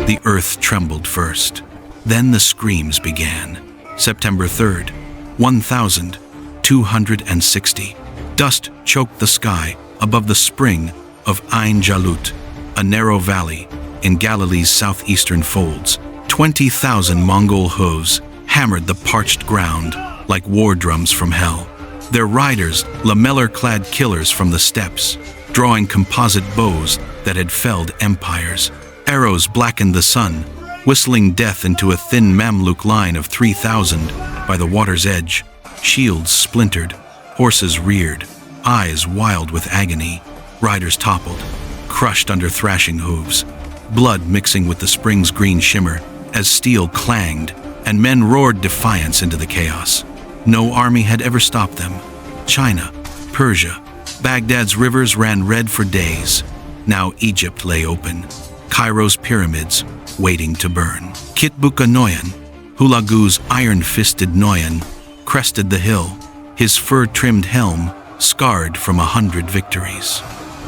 The earth trembled first. Then the screams began. September 3rd, 1260. Dust choked the sky above the spring of Ain Jalut, a narrow valley in Galilee's southeastern folds. 20,000 Mongol hooves hammered the parched ground like war drums from hell. Their riders, lamellar-clad killers from the steppes, drawing composite bows that had felled empires. Arrows blackened the sun, whistling death into a thin Mamluk line of 3,000 by the water's edge. Shields splintered, horses reared, eyes wild with agony. Riders toppled, crushed under thrashing hooves, blood mixing with the spring's green shimmer as steel clanged and men roared defiance into the chaos. No army had ever stopped them. China, Persia, Baghdad's rivers ran red for days. Now Egypt lay open, Cairo's pyramids waiting to burn. Kitbuka Noyan, Hulagu's iron-fisted Noyan, crested the hill, his fur-trimmed helm scarred from 100 victories.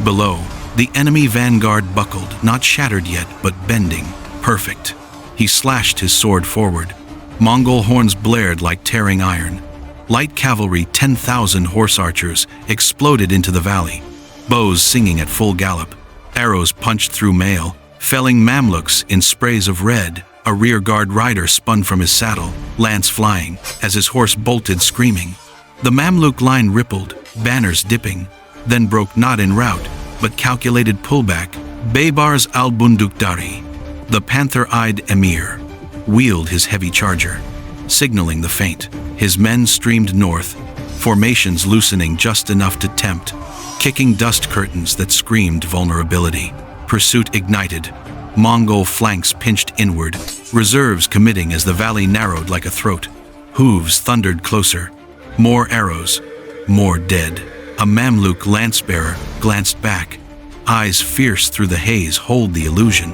Below, the enemy vanguard buckled, not shattered yet, but bending, perfect. He slashed his sword forward. Mongol horns blared like tearing iron. Light cavalry, 10,000 horse archers, exploded into the valley, bows singing at full gallop. Arrows punched through mail, felling Mamluks in sprays of red. A rearguard rider spun from his saddle, lance flying, as his horse bolted screaming. The Mamluk line rippled, banners dipping, then broke not in rout, but calculated pullback. Baybars al-Bundukdari, the panther-eyed emir, wheeled his heavy charger, signaling the feint. His men streamed north, formations loosening just enough to tempt, kicking dust curtains that screamed vulnerability. Pursuit ignited. Mongol flanks pinched inward, reserves committing as the valley narrowed like a throat. Hooves thundered closer. More arrows, more dead. A Mamluk lance-bearer glanced back, eyes fierce through the haze hold the illusion.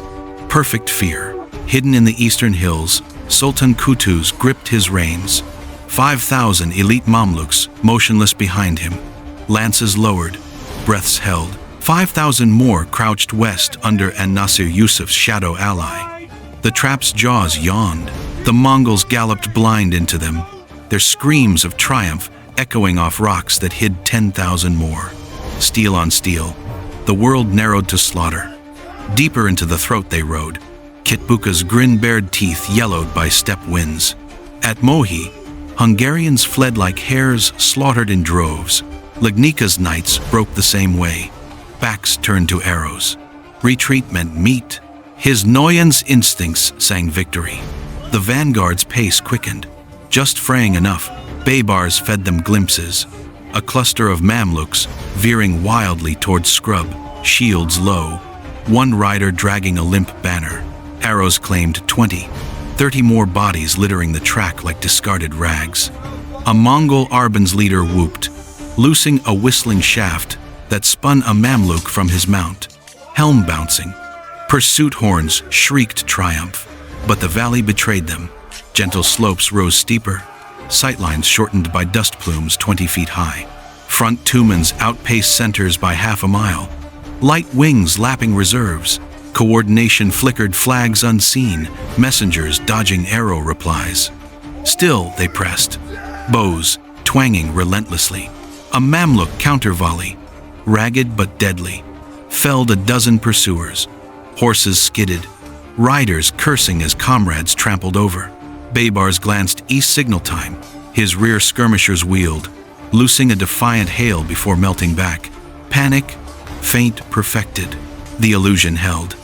Perfect fear. Hidden in the eastern hills, Sultan Qutuz gripped his reins. 5,000 elite Mamluks motionless behind him, lances lowered, breaths held. 5,000 more crouched west under an-Nasir Yusuf's shadow ally. The trap's jaws yawned. The Mongols galloped blind into them, their screams of triumph echoing off rocks that hid 10,000 more. Steel on steel, the world narrowed to slaughter. Deeper into the throat they rode, Kitbuka's grin-bared teeth yellowed by steppe winds. At Mohi, Hungarians fled like hares slaughtered in droves. Lignika's knights broke the same way, backs turned to arrows. Retreat meant meat. His Noyan's instincts sang victory. The vanguard's pace quickened, just fraying enough. Baybars fed them glimpses. A cluster of Mamluks veering wildly towards scrub, shields low, one rider dragging a limp banner. Arrows claimed 20, 30 more bodies littering the track like discarded rags. A Mongol Arban's leader whooped, loosing a whistling shaft that spun a Mamluk from his mount, helm bouncing. Pursuit horns shrieked triumph, but the valley betrayed them. Gentle slopes rose steeper, sightlines shortened by dust plumes 20 feet high. Front Tumans outpaced centers by half a mile, light wings lapping reserves. Coordination flickered flags unseen, messengers dodging arrow replies. Still they pressed, bows twanging relentlessly. A Mamluk counter-volley, ragged but deadly, felled a dozen pursuers. Horses skidded, riders cursing as comrades trampled over. Baybars glanced east signal time. His rear skirmishers wheeled, loosing a defiant hail before melting back. Panic, feint perfected. The illusion held.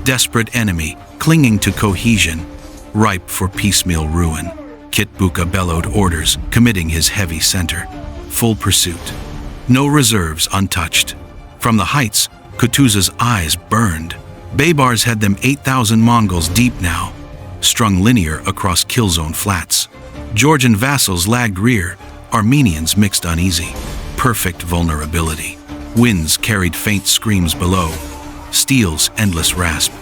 Desperate enemy, clinging to cohesion, ripe for piecemeal ruin. Kitbuka bellowed orders, committing his heavy center. Full pursuit. No reserves untouched. From the heights, Qutuz's eyes burned. Baybars had them 8,000 Mongols deep now, strung linear across killzone flats. Georgian vassals lagged rear, Armenians mixed uneasy. Perfect vulnerability. Winds carried faint screams below. Steel's endless rasp.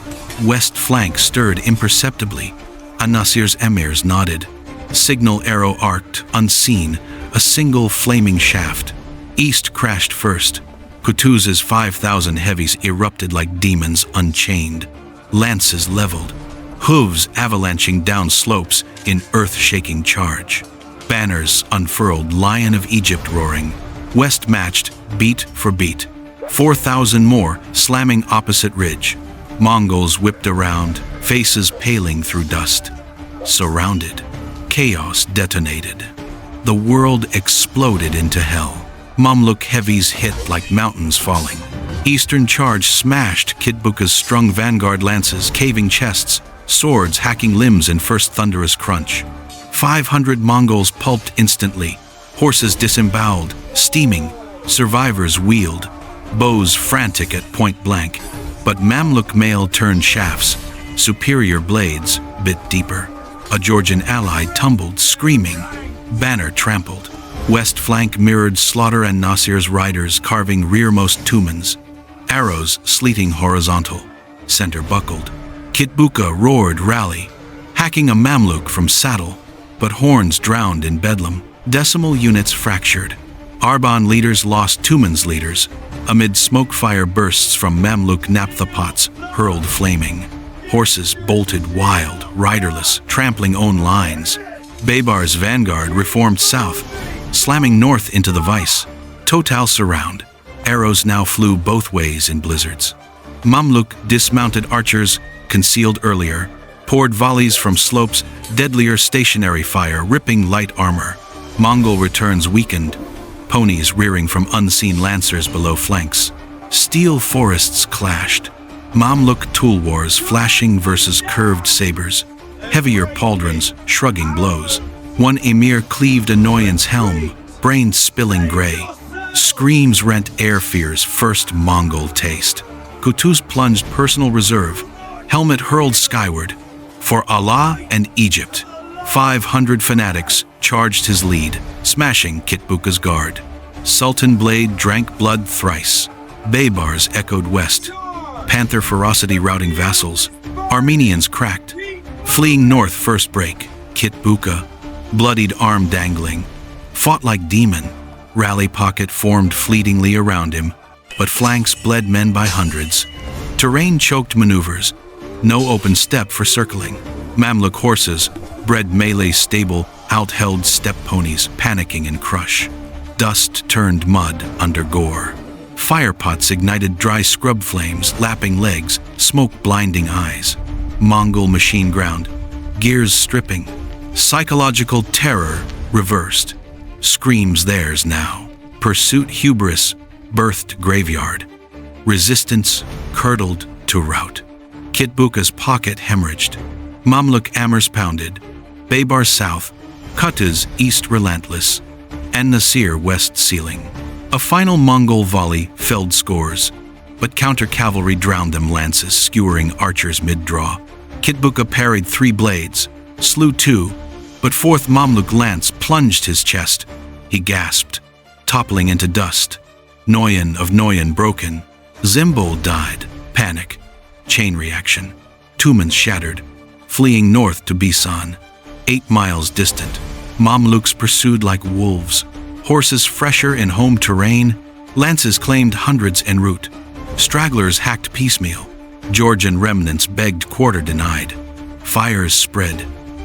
West flank stirred imperceptibly. An-Nasir's emirs nodded. Signal arrow arced, unseen, a single flaming shaft. East crashed first. Qutuz's 5,000 heavies erupted like demons unchained. Lances leveled, hooves avalanching down slopes in earth-shaking charge. Banners unfurled, Lion of Egypt roaring, west matched, beat for beat. 4,000 more slamming opposite ridge. Mongols whipped around, faces paling through dust. Surrounded, chaos detonated. The world exploded into hell. Mamluk heavies hit like mountains falling. Eastern charge smashed Kitbuka's strung vanguard lances, caving chests, swords hacking limbs in first thunderous crunch. 500 Mongols pulped instantly, horses disemboweled, steaming, survivors wheeled, bows frantic at point blank. But Mamluk mail turned shafts, superior blades bit deeper. A Georgian ally tumbled, screaming, banner trampled. West flank mirrored slaughter and Nasir's riders carving rearmost tumans. Arrows sleeting horizontal, center buckled. Kitbuka roared rally, hacking a Mamluk from saddle, but horns drowned in bedlam. Decimal units fractured. Arban leaders lost Tumen's leaders. Amid smoke fire bursts from Mamluk naphtha pots hurled flaming. Horses bolted wild, riderless, trampling own lines. Baybars' vanguard reformed south, slamming north into the vice. Total surround. Arrows now flew both ways in blizzards. Mamluk dismounted archers, concealed earlier, poured volleys from slopes, deadlier stationary fire ripping light armor. Mongol returns weakened, ponies rearing from unseen lancers below flanks. Steel forests clashed. Mamluk tool wars flashing versus curved sabers. Heavier pauldrons shrugging blows. One emir cleaved Annoyan's helm, brain spilling gray. Screams rent Airfear's first Mongol taste. Kutuz plunged personal reserve, helmet hurled skyward. For Allah and Egypt, 500 fanatics charged his lead, smashing Kitbuka's guard. Sultan blade drank blood thrice. Baybars echoed west. Panther ferocity routing vassals. Armenians cracked. Fleeing north first break. Kitbuka, bloodied arm dangling, fought like demon. Rally pocket formed fleetingly around him, but flanks bled men by hundreds. Terrain choked maneuvers. No open step for circling. Mamluk horses, bred melee stable, outheld steppe ponies, panicking in crush. Dust turned mud under gore. Firepots ignited dry scrub flames, lapping legs, smoke blinding eyes. Mongol machine ground, gears stripping. Psychological terror reversed. Screams theirs now. Pursuit hubris, birthed graveyard. Resistance curdled to rout. Kitbuka's pocket hemorrhaged. Mamluk hammers pounded. Baybars south, Kutuz east relentless, and Nasir west sealing. A final Mongol volley felled scores, but counter-cavalry drowned them, lances skewering archers mid-draw. Kitbuka parried 3 blades, slew 2, but 4th Mamluk lance plunged his chest. He gasped, toppling into dust. Noyan of Noyan broken. Zimbol died. Panic. Chain reaction. Tumens shattered, fleeing north to Bisan. 8 miles distant, Mamluks pursued like wolves. Horses fresher in home terrain, lances claimed hundreds en route. Stragglers hacked piecemeal. Georgian remnants begged quarter denied. Fires spread,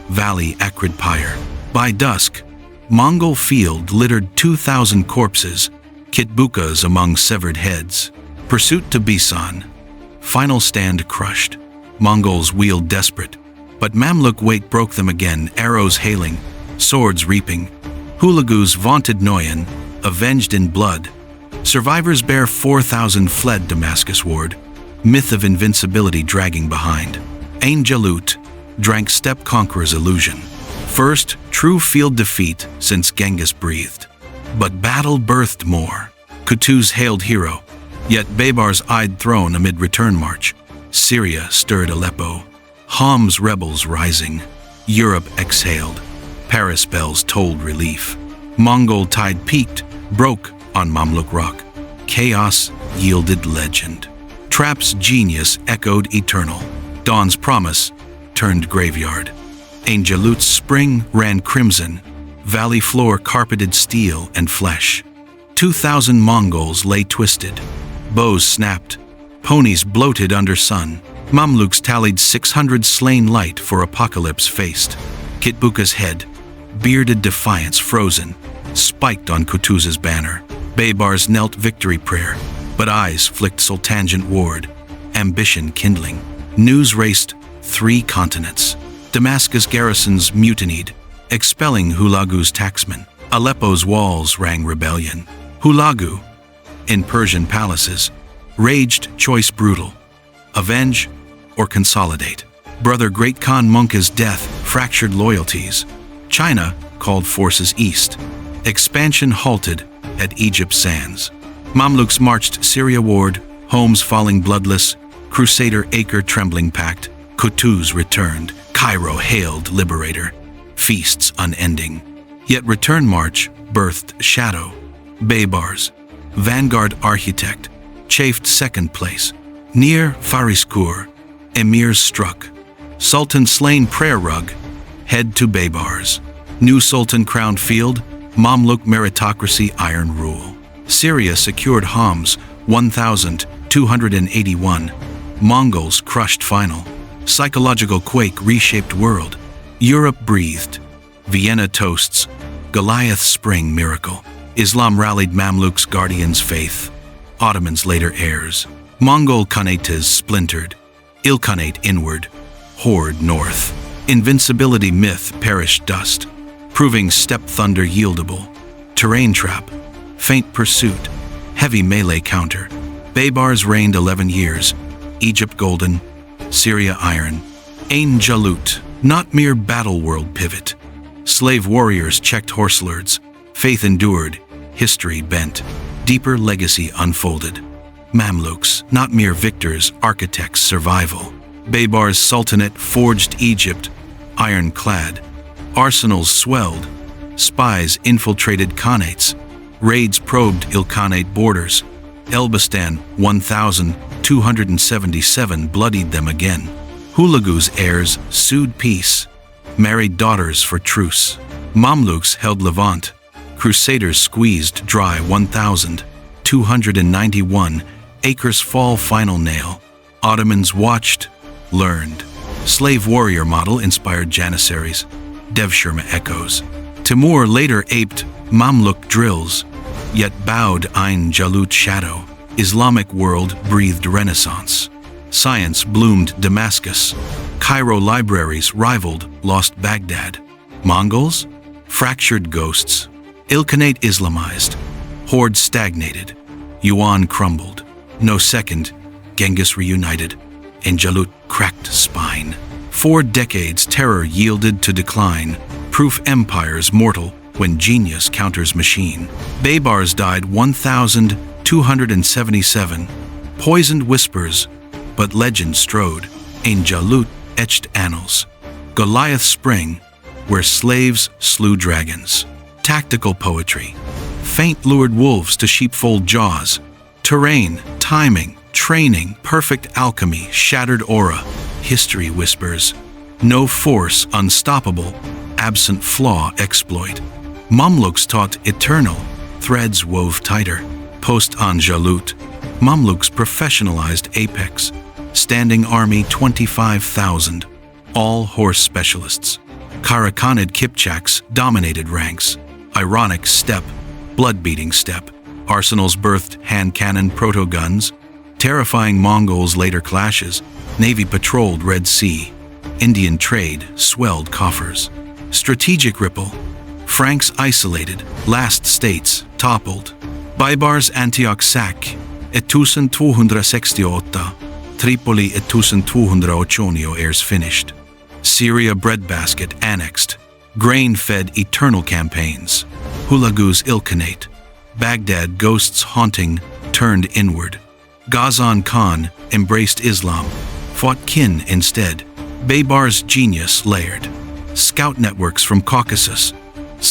valley acrid pyre. By dusk, Mongol field littered 2,000 corpses, Kitbukas among severed heads. Pursuit to Bisan. Final stand crushed. Mongols wheeled desperate, but Mamluk weight broke them again, arrows hailing, swords reaping. Hulagu's vaunted Noyan, avenged in blood. Survivors bear 4,000 fled Damascus-ward, myth of invincibility dragging behind. Ain Jalut drank steppe conqueror's illusion. First true field defeat since Genghis breathed. But battle birthed more. Kutuz hailed hero, yet Baybars eyed throne amid return march. Syria stirred Aleppo. Hom's rebels rising. Europe exhaled. Paris bells tolled relief. Mongol tide peaked, broke on Mamluk rock. Chaos yielded legend. Trap's genius echoed eternal. Dawn's promise turned graveyard. Ain Jalut's spring ran crimson. Valley floor carpeted steel and flesh. 2,000 Mongols lay twisted. Bows snapped. Ponies bloated under sun. Mamluks tallied 600 slain light for apocalypse faced. Kitbuka's head, bearded defiance frozen, spiked on Kutuz's banner. Baybars knelt victory prayer, but eyes flicked sultangent ward, ambition kindling. News raced 3 continents. Damascus garrisons mutinied, expelling Hulagu's taxmen. Aleppo's walls rang rebellion. Hulagu, in Persian palaces, raged choice brutal. Avenge or consolidate. Brother Great Khan Munka's death fractured loyalties. China called forces east. Expansion halted at Egypt's sands. Mamluks marched Syria ward, homes falling bloodless, Crusader acre trembling packed. Kutuz returned, Cairo hailed liberator. Feasts unending. Yet return march birthed shadow. Baybars, vanguard architect, chafed second place. Near Fariskur, emirs struck. Sultan slain prayer rug, head to Baybars. New sultan crowned field, Mamluk meritocracy iron rule. Syria secured Homs 1281. Mongols crushed final. Psychological quake reshaped world. Europe breathed. Vienna toasts. Goliath spring miracle. Islam rallied Mamluks guardians faith. Ottomans later heirs. Mongol Khanates splintered. Ilkhanate inward. Horde north. Invincibility myth perished dust. Proving steppe thunder yieldable. Terrain trap. Feint pursuit. Heavy melee counter. Baybars reigned 11 years. Egypt golden. Syria iron. Ain Jalut. Not mere battle world pivot. Slave warriors checked horselords. Faith endured. History bent. Deeper legacy unfolded. Mamluks, not mere victors, architects survival. Baybars' sultanate forged Egypt, ironclad. Arsenals swelled. Spies infiltrated khanates. Raids probed Ilkhanate borders. Elbistan 1277 bloodied them again. Hulagu's heirs sued peace. Married daughters for truce. Mamluks held Levant. Crusaders squeezed dry 1291 acres fall final nail. Ottomans watched, learned. Slave warrior model inspired janissaries. Devshirme echoes. Timur later aped Mamluk drills, yet bowed Ain Jalut shadow. Islamic world breathed renaissance. Science bloomed Damascus. Cairo libraries rivaled lost Baghdad. Mongols? Fractured ghosts. Ilkhanate Islamized. Horde stagnated. Yuan crumbled. No second, Genghis reunited. Ain Jalut cracked spine. 4 decades terror yielded to decline. Proof empires mortal when genius counters machine. Baybars died 1277. Poisoned whispers, but legend strode. Ain Jalut etched annals. Goliath spring, where slaves slew dragons. Tactical poetry. Feint lured wolves to sheepfold jaws. Terrain, timing, training, perfect alchemy, shattered aura. History whispers. No force unstoppable, absent flaw exploit. Mamluks taught eternal, threads wove tighter. Post-Ain Jalut, Mamluks professionalized apex. Standing army 25,000, all horse specialists. Karakhanid Kipchaks dominated ranks. Ironic steppe, blood-beating steppe. Arsenals birthed hand cannon proto-guns. Terrifying Mongols later clashes. Navy patrolled Red Sea. Indian trade swelled coffers. Strategic ripple. Franks isolated. Last states toppled. Baybars Antioch sack. 1268. Tripoli 1208 heirs finished. Syria breadbasket annexed. Grain-fed eternal campaigns. Hulagu's Ilkhanate. Baghdad ghosts haunting, turned inward. Ghazan Khan embraced Islam, fought kin instead. Baybars' genius layered. Scout networks from Caucasus.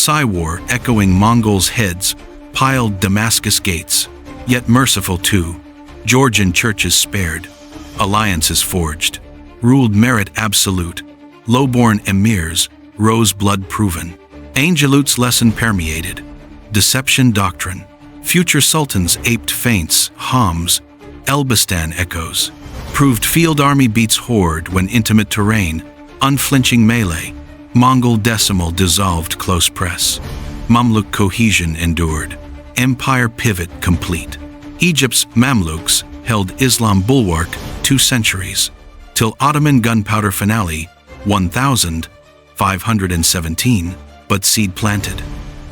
War echoing Mongols' heads, piled Damascus gates. Yet merciful too. Georgian churches spared. Alliances forged. Ruled merit absolute. Low-born emirs rose blood proven. Ain Jalut's lesson permeated. Deception doctrine. Future sultans aped feints, Homs, Elbistan echoes. Proved field army beats horde when intimate terrain, unflinching melee, Mongol decimal dissolved close press. Mamluk cohesion endured, empire pivot complete. Egypt's Mamluks held Islam bulwark 2 centuries, till Ottoman gunpowder finale 1517, but seed planted.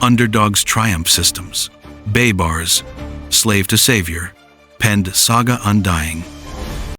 Underdogs triumph systems. Baybars, slave to savior, penned saga undying.